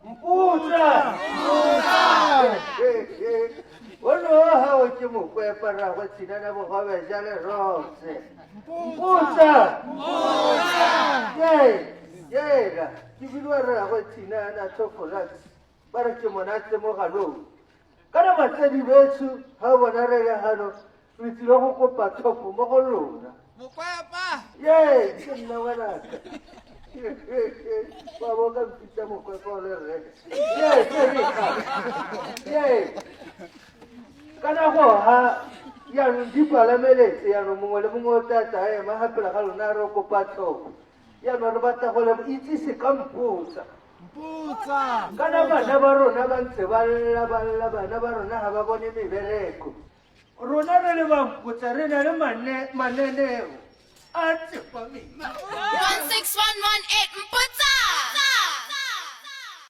Mputsa! Ono hao ke mokwepa ra go tshina bo ga be ja le rose. Mputsa! Yega, ke bilwa ra go tshina na tsofola. Ba re ke monate mo galong. Kana batsadi betso ha bona re le hano re tsile go kopa thopo mo go lona. Mokwepa! Ke nna wena. Babo ka mpitsa mokwepa o le re. Kana go ha yaanong di palameletse yaanong mongwe le mongwe o tata ema gapela ga lona re kopa thopo. Yaanong re batla go le itsise ka Mputsa. Kana bana ba rona ba ntse ba lla bana ba rona ga ba bone mebereko. Rona re le ba Mputsa re na le mananeo a tsepameng. 16118 Mputsa!